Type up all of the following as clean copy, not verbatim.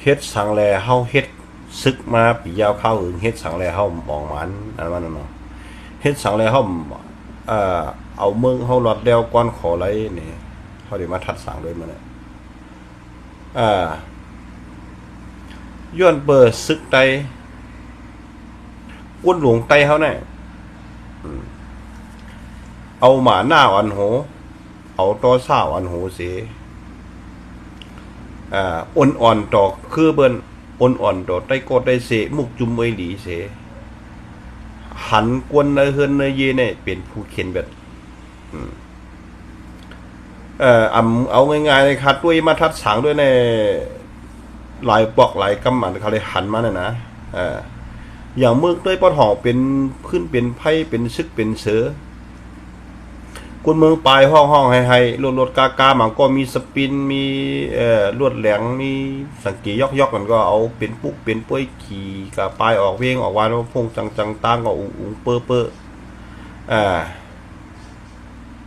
เฮ็ดสังแลเฮาเฮ็ดซึกมาปียาวเข้าเฮ็ดสังแลเฮามองมันอันว่านั่นเนาะเฮ็ดสังแลเฮาเอาเมืองเฮาหลอดแล้วก่อนขอไหลนี่เฮาได้มาทัดสังด้วยมื้อนี้ย้อนเปิดซึกไตอ้วนหลวงไตเฮาแน่เอาหมาหน้าอันโหเอาตอซ่าอันโหเสอ่อนๆต่อคือเบิ่นอ่อนๆต่อไตโกดได้เสมุกจุมเอยหลีเสหันกวนในเฮือนในเยเนี่ยเป็นผู้เข็นแบบเอาง่ายๆเลยครับด้วยมาทัดสังด้วยในหลายปอกหลายกำมันเขาเลยหันมาเนี่ยนะอย่างเมืองด้วยปอดห่อเป็นขึ้นเป็นไพ่เป็นซึกเป็นเสือคนเมืองปลายห้องให้รถกามันก็มีสปินมีลวดแหลงมีสังเกตยอกกันก็เอาเป็นปุ๊กเป็นป้วยขี่กับปลายออกเวงออกวานว่าพงจังตั้งก็อุ้งเปอ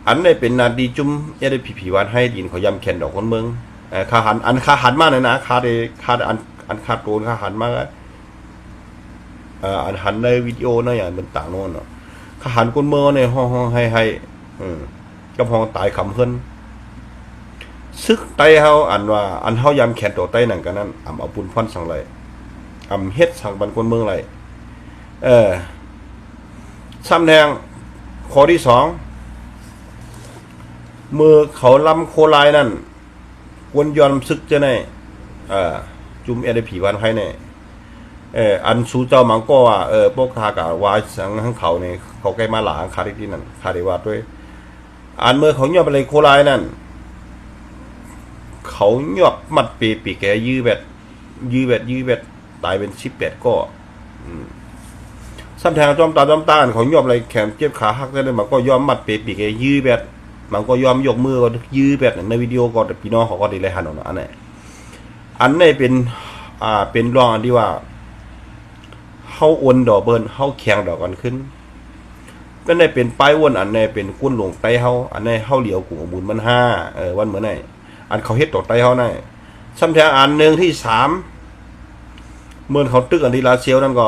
อันนี้เป็นนาดีจุ่มได้ผีวันให้ดินเขายำแขนดอกคนเมืองขาหันมากเลยนะขาโดนขาหันมากอันหันในวิดีโอนะอย่างเป็นต่างโน่นเนาะขาหันคนเมืองในห้องให้กับห้องตายคำเพิ่นซึกไตเฮาอันว่าอันเฮายำแขนตัวไตนั่นกันนั้นเอาปุนฟันสั่งเลยเฮ็ดสั่งบันคนเมืองไรซ้ำแทงข้อที่2เมื่อเขาลำโคลายนั่นควรยอมซึกจะในจุ่มได้ผีวันให้ในอันสูเจ้ามังก็ว่าพวกทากาวาสังทั้งเขาเนี่ยเขาใกล้มาหลางคาริที่นั่นคาริวาดด้วยอันเมื่อเขายอมไปเลยโคลายนั่นเขายอดมัดปีแกยื้อแบบตายเป็น18ก็ซ้ำแทงจอมตาเขายอมอะไรแขนเจ็บขาหักได้เลยมันก็ยอมมัดปีแกยื้อแบบมันก็ยอมยกมือก็ยื้อแบบในวิดีโอก็พี่น้องเขาก็ดีเลยหันออกอันนี้เป็นรองอันที่ว่าเฮาอ้นดอกเบิ้นเฮาแข็งดอกกันขึ้นก็ได้เป็นป้ายวนอันนี้เป็นกุ้นหลวงไตเฮาอันนี้เฮาเหลียวกูบุญมัน5วันเหมือนไหนอันเขาเฮ็ดดอกไตเฮาได้ซ้ำแทงอันนึงที่3เมื่อเขาตึกอันที่ลาเซียวนั่นก็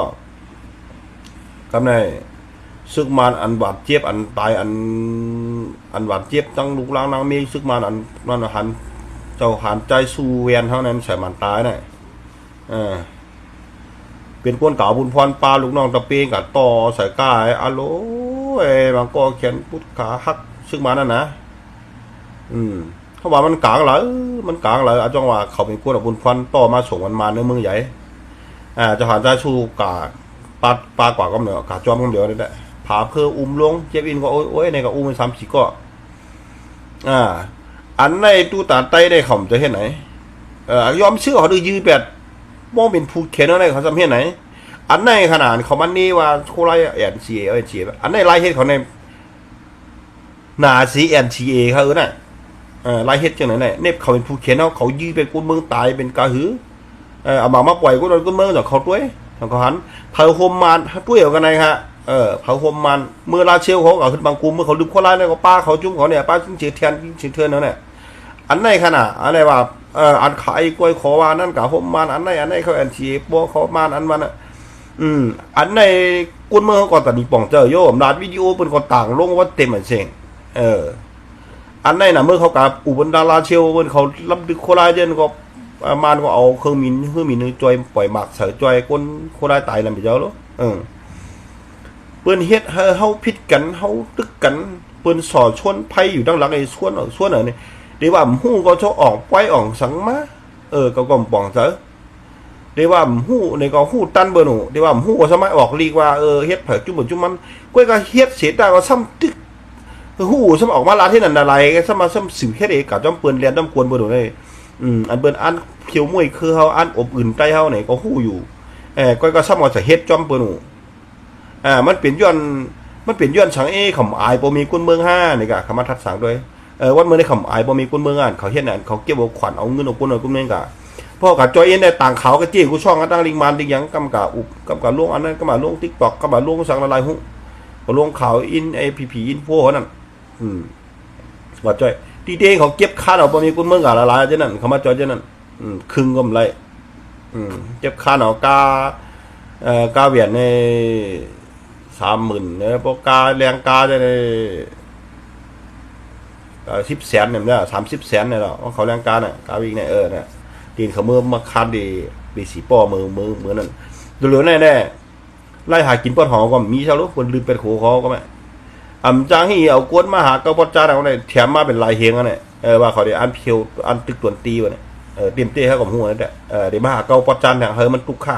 กำไดซึกมานอันบาดเจ็บอันตายอันบาดเจ็บตั้งลูกล้างนางมีซึกมานอันนั่นหันเจ้าหันใจสู้เวียนเท่านั้นใส่มันตายได้เป็นก้นเก่าบุญพรปลาลูกน้องตะเปงกับต่อใส่ก้าอะโลบางก็เขียนพุทธขาหักซึกมานั่นนะเขาบอกมันกลางเหรออาจารย์ว่าเขาเป็นก้นบุญพรต่อมาส่งมันมาในเมืองใหญ่จะหันใจสู้กาปลากว่าก็เหนือกาจอมก็เดียวนี่แหละผาเพื่อลงเจ็บอินก็โอ้ยในก็เป็น3-4ก็อันในตู้ตาไตได้เขาจะเห็นไหนยอมเชื่อเขาดูยื้อแบบมองเป็นผู้เขียนอะไรเขาจำเห็นไหนอันในขนาดเขามันนี่ว่าโคไลNCAอันในลายเฮ็ดเขาในนาซี NCA เขาน่ะลายเฮ็ดจังไหนเนี่ยเขาเป็นผู้เขียนเขายื้อเป็นคนเมืองตายเป็นกาหือเอามาปล่อยก็โดนก็เมืองจากเขาด้วยเขาหันเผาโฮมมันด้วยเดียวกันไงฮะเผาโฮมมันเมื่อลาเชลเขาก็ขึ้นบางกลุ่มเมื่อเขาดึงโคไลเนี่ยก็ป้าเขาจุ้มเขาเนี่ยป้าจุ้มเฉียดเทียนนั่นแหละอันในขนาดอะไรว่าอันขายกล้วยขอวานั่นกับโฮมมันอันในเขาNCAโบเขามันอันมันอันในกุนเมืองก่อนตอนนี้ป่องเจอโยมดาดวิดีโอเป็นคนต่างลงว่าเต็มเหมือนเสียงอันในน่ะเมื่อเขากับอุบลดาราเชลเมื่อเขารับดึกโคไลเจนก็มันก็เอาเครื่องมินจอยปล่อยหมักเสือจอยก้นโคไลตายแล้วไปเจ้าหรอเปิ้นเฮ็ดเฮาผิดกันเฮาตึกกันเปิ้นสอชนไผอยู่ด้านหลังไอ้ส่วนนี่เดี๋ยวว่าฮู้ก็ชอออกไว้ออกสังมาก็ก่อมป่องเจอเดี๋ยวว่าฮู้ในก็ฮู้ตันเบิ่นเดี๋ยวว่าฮู้ก็สมัยออกลีกว่าเฮ็ดเผจุ่มจุ่มมันก้อยก็เฮ็ดเสียได้ว่าซ้ำตึกฮู้ซ้ำออกมาลาที่นั่นอะไรซ้ำมาซ้ำสิวเฮ็ดเองกับจ้อมเปิ้นเรียนจ้อมกวนเบิ่นได้อันเบิ่นอันเขียวมวยคือเฮาอันอบอื่นใต้เฮานี่ก็ฮู้อยู่ก้อยก็ซ้ำว่าจะเฮ็ดจ้อมเปิ้นมันเป็นย้อนสังขำอายบ่มีคนเมือง5นี่ก็คำมาทัดสังด้วยวันเมื่อได้ขำอายบ่มีคนเมืองเขาเฮ็ดนั่นเขาเก็บเอาขวัญเอาเงินเอาคนเอากุมนี่ก็พ่อกับจอยเอ็นได้ต่างเขาก็จี้กูช่องตั้งลิงมันลิงหยังกำกับลงอันนั้นก็มาลง TikTok ก็มาลงสังละลายหุ้ก็ลงข่าวอินพีอินโฟนั่นว่าจอยดีเด้เขาเก็บค่าเอาบ่มีคนเมืองก็ละลายจังนั้นเขามาจอยจังนั้นครึ่งก็ไร เจ็บขาหนอกากาเวียนใน30,000เนี่ยพวกกาแรงกาจะใน10 แสนเนี่ย30 แสนเนี่ยหรอเขาแรงกาเนี่ยกาวิ่งเนี่ยเนี่ยตีนเขามือมาคันดีปีสีป้อมือนั่นเหลือแน่ไล่หากินปอดหอก็มีเช่าลูกคนลืมเป็นโขเขาก็ไม่จางที่เอากวนมาหากระปอดจ้าเอาเนี่ยแถมมาเป็นลายเฮงอ่ะเนี่ยว่าเขาได้อันเพียวอันตึกตวนตีวะเนี่ยเตรียมเต้ให้กับหัวนั่นแหละเดี๋ยวมาหากระปอดจ้าเนี่ยเฮ้ยมันตุกข้า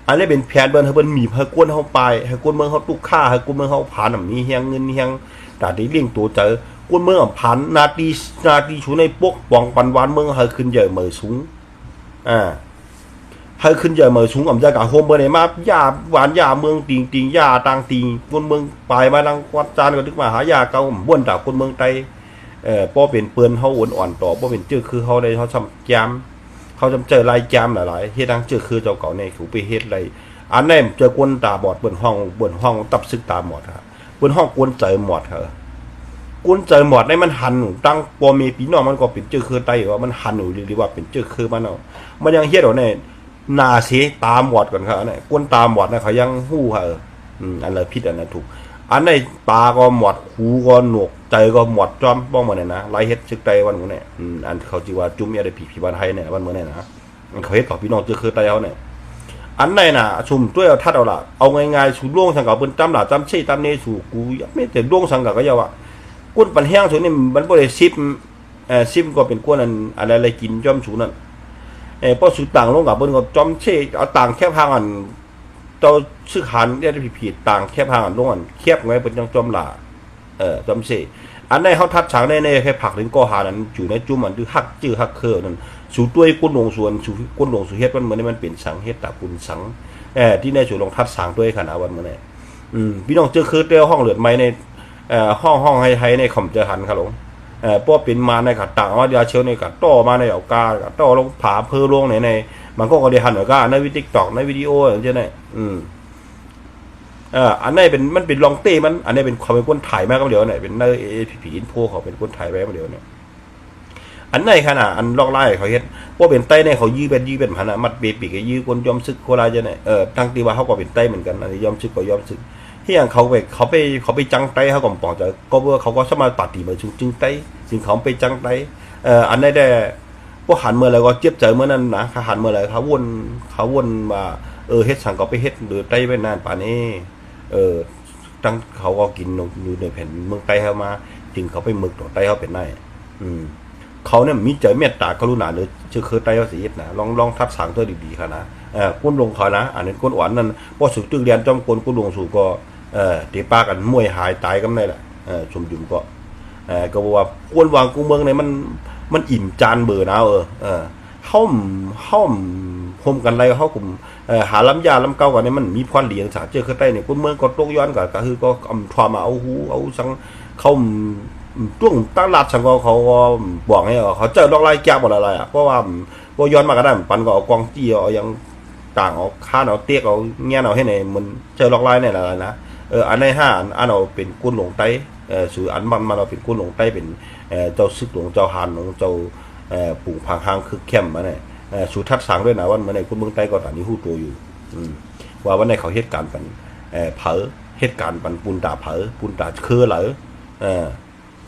อันนี้เป็นแผนเบิ้ลเฮ้ยมันมีเฮ้ยกวนเขาไปเฮ้ยกวนเมืองเขาตุกข้าเฮ้ยกวนเมืองเขาผ่านมีเฮียงเงินเฮียงแต่ที่เลี้ยงตัวเจอกวนเมืองผ่านนาทีชูในพวกปองปันวานเมืองเฮ้ยขึ้นใหญ่เหมือสูงให้ขึ้นใหญ่เหมือสูงจะกับโฮมเบอร์ไหนมาหญ้าหวานหญ้าเมืองติงหญ้าต่างติงคนเมืองปลายมาลังวัดจานก็นึกมาหาหญ้าเก่าบ้วนดาคนเมืองไตป้อเป็นเปือนเขาอ่อนต่อป้อเป็นเจื้อคือเขาได้เขาทำแจมเขาจำเจอลายแจมหลายๆเฮ็ดดังเจื้อคือเจ้าเก่าในเขาไปเฮ็ดอะไรอันนี้เจอกวนตาบอดบนห้องตับซึกตาหมดครับบนห้องกวนใจหมดครับกวนใจหมดในมันหันตั้งปอมีปีน้องมันก็เป็นเจื้อคือไตว่ามันหันหรือว่าเป็นเจื้อคือมันเอามันยังเฮ็ดเอาเนี่ยนาเสตามหมดก่อนครับเนี่ยกวนตามหมดนะเขายังหู้ค่ะอันละผิดอันละถูกอันในตาก็หมดหูก็หนวกใจก็หมดจอมบ้องมาเนี่ยนะไล่เฮ็ดซึกไตวันมื้อเนี่ยอันเขาจีว่าจุ่มยาได้ผีบ้านไทยเนี่ยวันมื้อเนี่ยนะเขาเฮ็ดต่อพี่น้องเจอคือไตเขาเนี่ยอันในน่ะชุมด้วยเอาทัดเอาล่ะเอาง่ายๆสู่ล่วงสังกัดเปิ้นจำล่ะจำเช่ตามนี้สู่กูไม่แต่ล่วงสังกัดก็อย่าว่าก้นปันแห้งส่วนนี้มันบ่ได้ซิมก็เป็นก้นอันอะไรกินจอมสูนั่นพอสู่ต่างลงกับเปิ้นก็จอมเช่เอาต่างแค่พางอันเจ้าซื้อหันได้ผิดต่างแค่พางอันลงอันแคบไว้เปิ้นจังจอมล่ะจอมเช่อันในเฮาทัดฉางในแค่ผักถึงก็หานั้นอยู่ในจุ่มอันคือฮักจื้อฮักเคอนั่นสู่ต้วยก้นลงส่วนสู่ก้นลงสู่เฮ็ดมันเหมือนมันเป็นสังเฮ็ดตาปุนสังที่ในสู่ลงทัดสางด้วยขนาดวันมื้อนี้พี่น้องเจอคือเตียวห้องเหลือดไม้ในห้องให้ในข่มเจอหันครับหลงป้อเป็นมาในขัดต่างว่าเดียเชียวในขัดต่อมาในเอากาต่อลงผาเพอลงในมันก็ได้หันเอากาในวิดีโอในวิดีโออย่างเช่นนี้อันนี้เป็นมันเป็นลองเต้มันอันนี้เป็นเขาเป็นคนถ่ายมาก็เดี๋ยวเนี่ยเป็นในผีอินโฟเขาเป็นคนถ่ายไว้มาเดี๋ยวเนี่ยอันไหนขนาดอันลอกไล่เขาเฮ็ดว่าเป็นไต้ในเขายื้อเป็นพันมัดเบปีกยื้อคนยอมซึกโคราชเนี่ยทั้งตีว่าเขาก็เป็นไต้เหมือนกันอันนี้ยอมซึกก็ยอมซึกที่อย่างเขาไปจังไต้เขาก็บอกจะก็ว่าเขาก็สามารถปฏิมาจึงไต้จึงเขาไปจังไต้อันนี้ได้พวกหันเมื่อไรก็เจ็บใจเมื่อนั้นนะเขาหันเมื่อไรเขาวนว่าเฮ็ดสั่งก็ไปเฮ็ดหรือไต้ไปนานป่านนี้ตั้งเขาก็กินอยู่ในแผ่นเมืองไต้เข้ามาจึงเขาไปมึกต่อไต้เขาเป็นได้เขาเนี่ยมีใจเมตตากรุณาหรือชื่อคือไต้เขาสีนะลองทัดสั่งตัวดีๆค่ะนะก้นลงเขานะอันนี้ก้นหวานนั่นพอสุดตึกเรียนจอมก้นลงสู่ก็ตีปากันมวยหายตายกันได้แหละชมยุ่มก็บอกว่าก้นวางกูเมืองในมันอิ่มจานเบอร์นะห้อมพมกันไรเขากลุ่มหาล้ำยาล้ำเก่ากันนี่มันมีพรเลี้ยงสาเจอคือใต้เนี่ยก้นเมืองก็ตกย้อนก็คือก็ทอมาเอาหูเอาสังเขาช่วงตลาดสังเขาก็บอกให้เขาเจอดอกไล่แก้วอะไรเพราะว่าย้อนมาก็ได้ปันก็เอากองจี้เอายังต่างเอาข้าเอาเตี้ยเอาเงี้ยเอาให้ในมันเจอดอกไล่เนี่ยอะไรนะอันใน5อันเอาเป็นกุ้นหลงไต้สื่ออันมันเราเป็นกุ้นหลงไต้เป็นเจ้าซึกหลงเจ้าหานหลงเจ้าปู่พังหางคือเข้มมาเนี่ยสู่ทัดสางด้วยนะวันเมื่อในกุ้นเมืองไต้ก็ตอนนี้หู้ตัวอยู่ว่าวันในเขาเหตุการณ์ปันเผอเหตุการณ์ปันปูนตาเผอปูนตาเครือเหลอ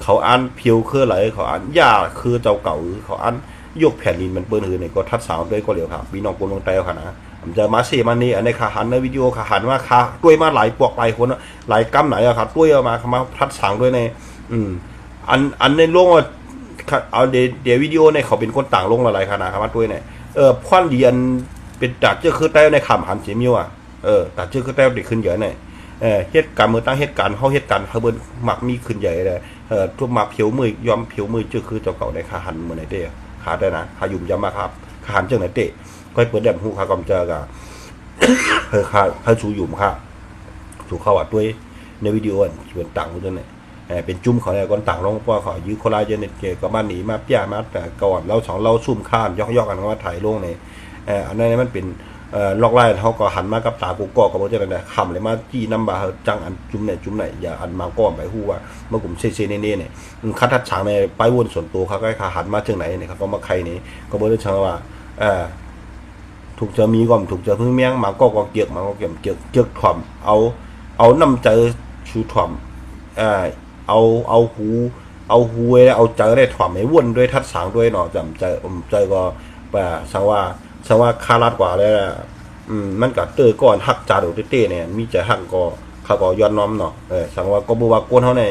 เขาอันเพียวเครือไหลเขาอันยาคือเจ้าเก่าเขาอันยกแผ่นดินมันเปิ้นหือในก็ทัดสาวด้วยก็เหลียวครับพี่น้องคนเมืองไต้ค่ะนะผมจะมาเสียมันนี่อันในขาหันในวิดีโอขาหันว่าขาด้วยมาหลายปอกหลายคนหลายกำไหนอะครับด้วยเอามาทัดสางด้วยในอันในโลกเอาเดี๋ยววิดีโอในเขาเป็นคนต่างลงหลายขนาดครับด้วยเนี่ยควันเดียนเป็นตัดเจ้าคือไต้ในขำหันเสียมิวตัดเจ้าคือไต้เด็กขึ้นเยอะเนี่ยเหตุการณ์เมื่อตั้งเหตุการณ์เขาเหตุการณ์เขาเบิ้ลหมักมีขึ้นใหญ่เลยทั่วมาเผียวมือยอมเผียวมือเจ้าคือเจ้าเก่าในขาหันเมื่อไหร่เตะขาได้นะขายุ่มยำมาครับขาหันเจ้าไหนเตะก็เปิดแดมหูขากำเจอกับขาชูยุ่มค่ะชูเข้าวัดด้วยในวิดีโอชวนต่างกันเนี่ยเป็นจุ่มเขาเนี่ยก่อนต่างลงเพราะเขายื้อโคราชเนี่ยเกี่ยวกับบ้านหนีมาเปี้ยมาแต่ก่อนเราเราซุ่มข้ามย่อกันว่าถ่ายลงในอันนั้นมันเป็นลอกไล่เขาก็หันมากับตากูก็บอกจะเป็นคำเลยมาจี้น้ำบาจังอันจุ่มไหนอย่าอันมาก้อนไปหู้ว่าเมื่อกลุ่มเซ่เน่เนี่ยคัดทัดฉางในป้ายวนส่วนตัวเขาก็หันมาเชิงไหนเนี่ยเขาก็มาใครนี่ก็บอกได้เชิงว่า ถูกจะมีก่อมถูกจะพึ่งเมียงมาก็เกียกมาก็เกียกถ่อมเอาน้ำใจชูถ่อมเอาหูไว้เอาใจได้ถ่อมให้วนด้วยทัดสางด้วยเนาะจำใจก็ว่าสังว่าคาราดกว่าเลยมันก็เตอก่อนหักจาดูเต้เนี่ยมีใจหักก็เขาก็ย้อนน้อมเนาะสังว่าก็บ่ว่าก้นเฮาใน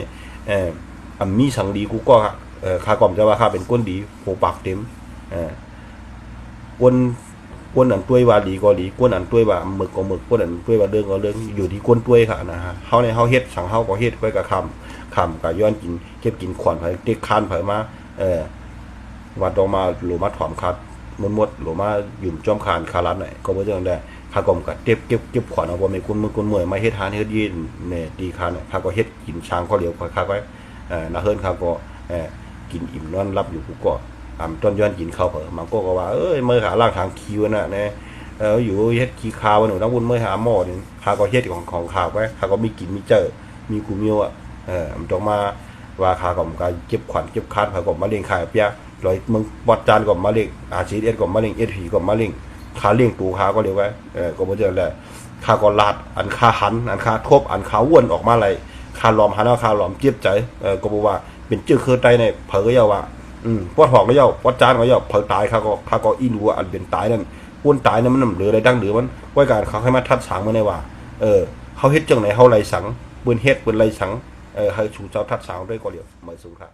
มีสังดีกูก็ข้าก่อมจะว่าข้าเป็นก้นดีโหปากเต็มก้นอันต้วยว่าดีก็ดีก้นอันต้วยว่าหมึกก็หมึกก้นอันต้วยว่าเรื่องก็เรื่องอยู่ที่ก้นต้วยค่ะนะฮะเฮาในเฮาเฮ็ดสังเฮาก็เฮ็ดไว้กับคำก็ย้อนกินเก็บกินขวัญไผเต็กคานไผมาวัดออกมาหลมาถอมคัดหมดหลมาหยุ่มจอมคานคารัดไหนก็บ่จังได้ข้ากอมก็เก็บขวัญเอาบ่แม่นคนเมื่อยมาเฮ็ดหานเฮ็ดยินเนี่ยตีคานเนี่ยข้าก็เฮ็ดกินช้างข้อเดียวข้าก็นะเฮิรนข้าก็กินอิ่มนอนรับอยู่กูก็ต้นย้อนกินข้าวเผอมันก็ว่าเมื่อหาล่างทางคิวน่ะนะอยู่เฮ็ดขี้คาวหนูต้องวุ่นเมื่อหาหม้อนี่ข้าก็เฮ็ดของข้าวไว้ข้าก็มีกินมีเจอมีกูมีอ่ะมันต้องมาว่าข้าก็ก็เก็บขวัญเก็บคานข้าก็มาเลี้ยงขายเปียลอยมึงวัดจานก็มาเลี้ยงRCSก็มาเลี้ยง SP ก็มาเลี้ยงขาเลี้ยงตูขาก็เรียกไว้ก็บ่เจอแล้วข้าก็ลาดอันคาหันอันคาทบอันคาวนออกมาไหลคาล้อมหันเอาคาล้อมเจ็บใจก็บ่ว่าเป็นจื้อคือไตในเผอก็ยาว่าปวดหอกแล้วยาปวดจานก็ยาเผอตายข้าก็อินหัวอันเป็นตายนั่นวนตายนั่นมันเหลืออะไรดั้งหรือมันไว้การเขาให้มาทัดสังมาได้ว่าเขาเฮ็ดจังไหนเฮาไหลสังปืนเฮ็ดปืนไหลสังให้ชูเจ้าทัดสังด้วยก็เรียกมาสู่ครับ